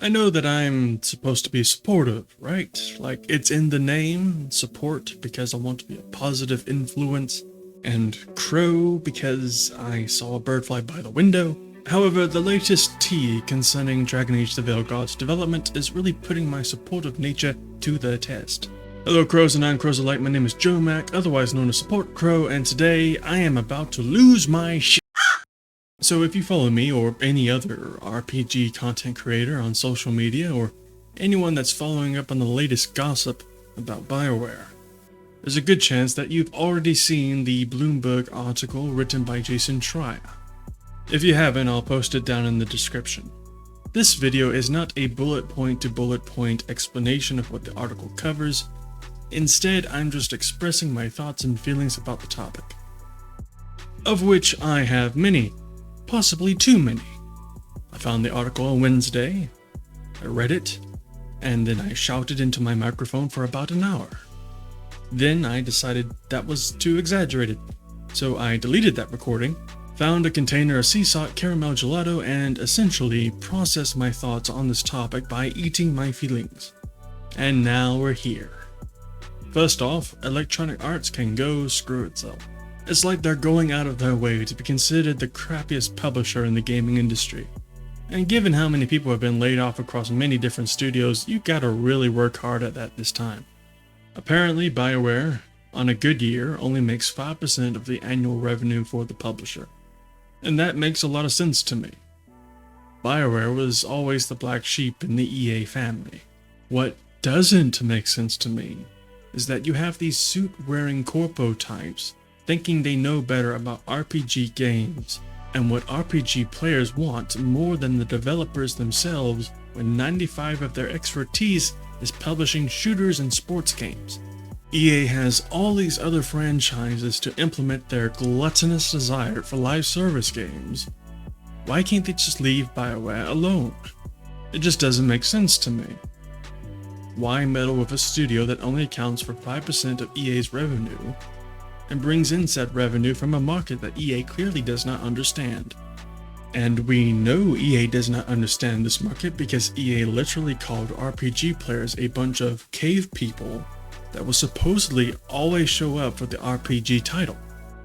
I know that I'm supposed to be supportive, right? Like, it's in the name, support, because I want to be a positive influence, and crow because I saw a bird fly by the window. However, the latest tea concerning DragonAge the Veilguard's development is really putting my supportive nature to the test. Hello crows and non-crows alike, my name is Joe Mac, otherwise known as Support Crow, and today I am about to lose my shit. So if you follow me or any other RPG content creator on social media, or anyone that's following up on the latest gossip about BioWare, there's a good chance that you've already seen the Bloomberg article written by Jason Schreier. If you haven't, I'll post it down in the description. This video is not a bullet point explanation of what the article covers. Instead, I'm just expressing my thoughts and feelings about the topic, of which I have many, possibly too many. I found the article on Wednesday, I read it, and then I shouted into my microphone for about an hour. Then I decided that was too exaggerated, so I deleted that recording, found a container of sea salt caramel gelato, and essentially processed my thoughts on this topic by eating my feelings. And now we're here. First off, Electronic Arts can go screw itself. It's like they're going out of their way to be considered the crappiest publisher in the gaming industry. And given how many people have been laid off across many different studios, you gotta really work hard at that this time. Apparently, BioWare, on a good year, only makes 5% of the annual revenue for the publisher. And that makes a lot of sense to me. BioWare was always the black sheep in the EA family. What doesn't make sense to me is that you have these suit-wearing corpo types thinking they know better about RPG games and what RPG players want more than the developers themselves, when 95% of their expertise is publishing shooters and sports games. EA has all these other franchises to implement their gluttonous desire for live service games. Why can't they just leave BioWare alone? It just doesn't make sense to me. Why meddle with a studio that only accounts for 5% of EA's revenue and brings in said revenue from a market that EA clearly does not understand? And we know EA does not understand this market because EA literally called RPG players a bunch of cave people that will supposedly always show up for the RPG title.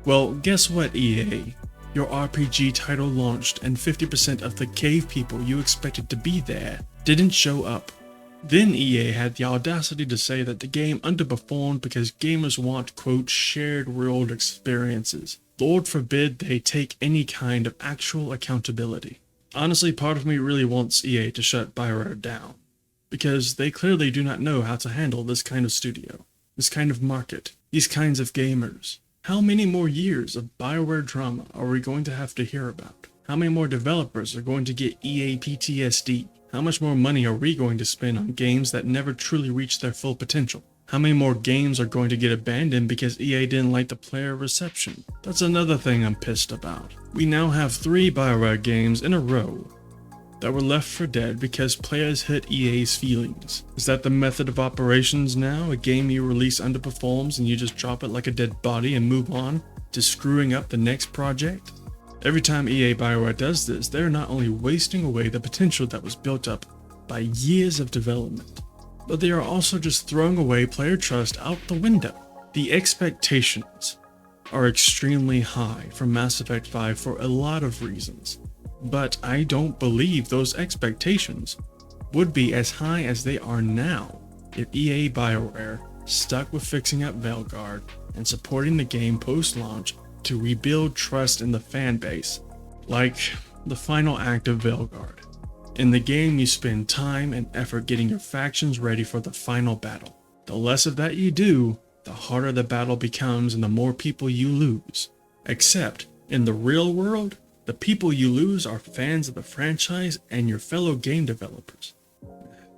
Well, guess what, EA? Your RPG title launched and 50% of the cave people you expected to be there didn't show up. Then EA had the audacity to say that the game underperformed because gamers want, quote, shared world experiences. Lord forbid they take any kind of actual accountability. Honestly, part of me really wants EA to shut BioWare down, because they clearly do not know how to handle this kind of studio, this kind of market, these kinds of gamers. How many more years of BioWare drama are we going to have to hear about? How many more developers are going to get EA PTSD? How much more money are we going to spend on games that never truly reach their full potential? How many more games are going to get abandoned because EA didn't like the player reception? That's another thing I'm pissed about. We now have 3 BioWare games in a row that were left for dead because players hurt EA's feelings. Is that the method of operations now? A game you release underperforms and you just drop it like a dead body and move on to screwing up the next project? Every time EA BioWare does this, they're not only wasting away the potential that was built up by years of development, but they are also just throwing away player trust out the window. The expectations are extremely high for Mass Effect 5 for a lot of reasons, but I don't believe those expectations would be as high as they are now if EA BioWare stuck with fixing up Veilguard and supporting the game post-launch to rebuild trust in the fan base, like the final act of Veilguard. In the game, you spend time and effort getting your factions ready for the final battle. The less of that you do, the harder the battle becomes and the more people you lose. Except, in the real world, the people you lose are fans of the franchise and your fellow game developers.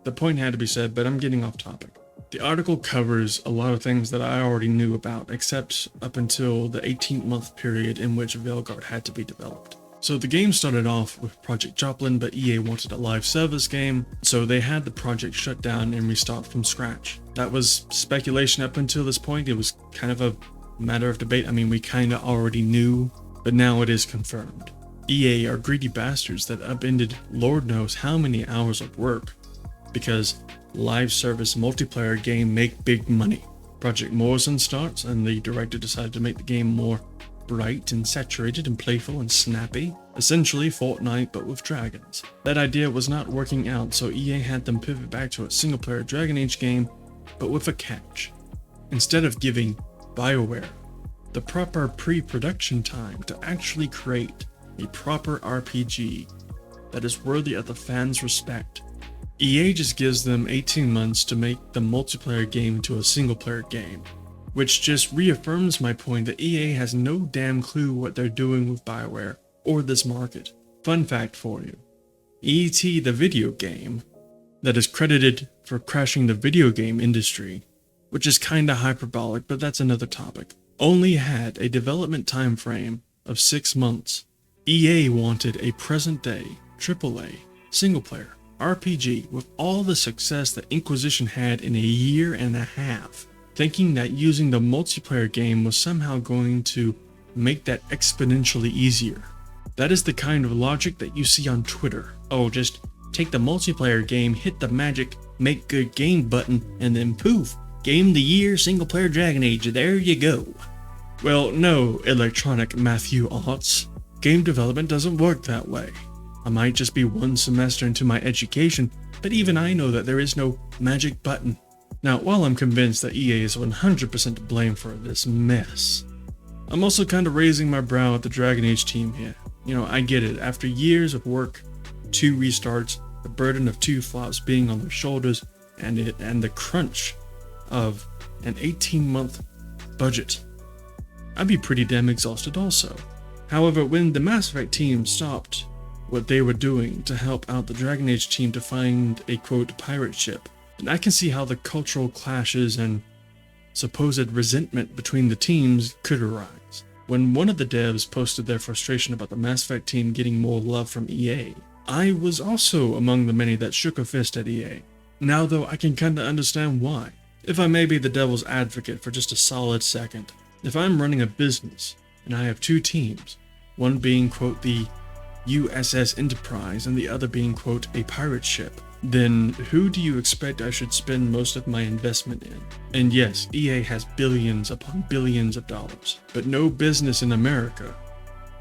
The point had to be said, but I'm getting off topic. The article covers a lot of things that I already knew about, except up until the 18-month period in which Veilguard had to be developed. So the game started off with Project Joplin, but EA wanted a live service game, so they had the project shut down and restart from scratch. That was speculation up until this point. It was kind of a matter of debate. I mean, we kind of already knew, but now it is confirmed. EA are greedy bastards that upended Lord knows how many hours of work because live service multiplayer game make big money. Project Morrison starts and the director decided to make the game more bright and saturated and playful and snappy. Essentially Fortnite but with dragons. That idea was not working out, so EA had them pivot back to a single player Dragon Age game but with a catch. Instead of giving BioWare the proper pre-production time to actually create a proper RPG that is worthy of the fans' respect, EA just gives them 18 months to make the multiplayer game into a single player game, which just reaffirms my point that EA has no damn clue what they're doing with BioWare or this market. Fun fact for you, E.T. the video game, that is credited for crashing the video game industry, which is kinda hyperbolic but that's another topic, only had a development time frame of 6 months. EA wanted a present-day, AAA, single-player RPG with all the success that Inquisition had in a year and a half, thinking that using the multiplayer game was somehow going to make that exponentially easier. That is the kind of logic that you see on Twitter. Oh, just take the multiplayer game, hit the magic make good game button, and then poof, game of the year, single-player Dragon Age, there you go. Well, no, Electronic Arts. Game development doesn't work that way. I might just be one semester into my education, but even I know that there is no magic button. Now, while I'm convinced that EA is 100% to blame for this mess, I'm also kind of raising my brow at the Dragon Age team here. You know, I get it. After years of work, 2 restarts, the burden of 2 flops being on their shoulders, and the crunch of an 18-month budget, I'd be pretty damn exhausted also. However, when the Mass Effect team stopped what they were doing to help out the Dragon Age team to find a quote pirate ship, then I can see how the cultural clashes and supposed resentment between the teams could arise. When one of the devs posted their frustration about the Mass Effect team getting more love from EA, I was also among the many that shook a fist at EA. Now though, I can kinda understand why. If I may be the devil's advocate for just a solid second, if I'm running a business and I have 2 teams, one being quote the USS Enterprise and the other being quote a pirate ship, then who do you expect I should spend most of my investment in? And yes, EA has billions upon billions of dollars, but no business in America,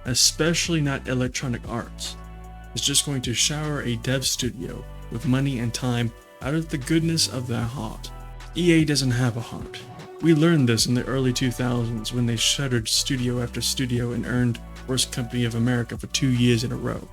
especially not Electronic Arts, is just going to shower a dev studio with money and time out of the goodness of their heart. EA doesn't have a heart. We learned this in the early 2000s when they shuttered studio after studio and earned Worst Company of America for 2 years in a row.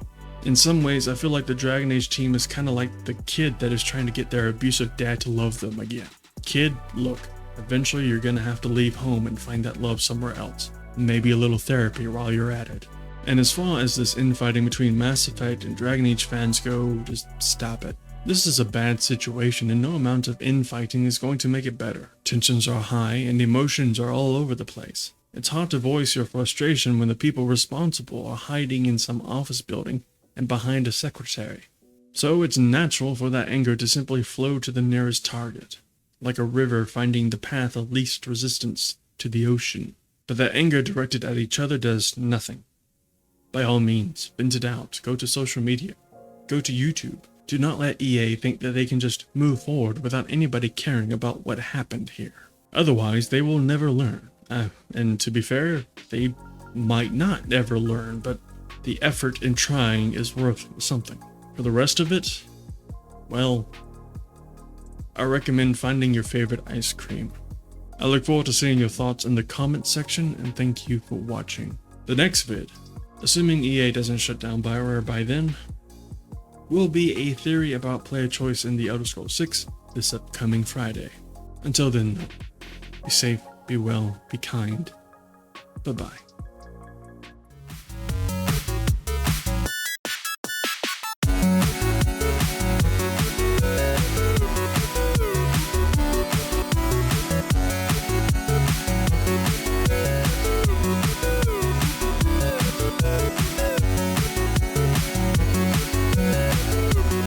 In some ways, I feel like the Dragon Age team is kinda like the kid that is trying to get their abusive dad to love them again. Kid, look, eventually you're gonna have to leave home and find that love somewhere else. Maybe a little therapy while you're at it. And as far as this infighting between Mass Effect and Dragon Age fans go, just stop it. This is a bad situation and no amount of infighting is going to make it better. Tensions are high and emotions are all over the place. It's hard to voice your frustration when the people responsible are hiding in some office building and behind a secretary. So it's natural for that anger to simply flow to the nearest target, like a river finding the path of least resistance to the ocean. But that anger directed at each other does nothing. By all means, vent it out, go to social media, go to YouTube. Do not let EA think that they can just move forward without anybody caring about what happened here. Otherwise, they will never learn. And to be fair, they might not ever learn, but the effort in trying is worth something. For the rest of it, well, I recommend finding your favorite ice cream. I look forward to seeing your thoughts in the comments section, and thank you for watching. The next vid, assuming EA doesn't shut down BioWare by then, will be a theory about player choice in The Elder Scrolls 6 this upcoming Friday. Until then, be safe, be well, be kind. Bye-bye.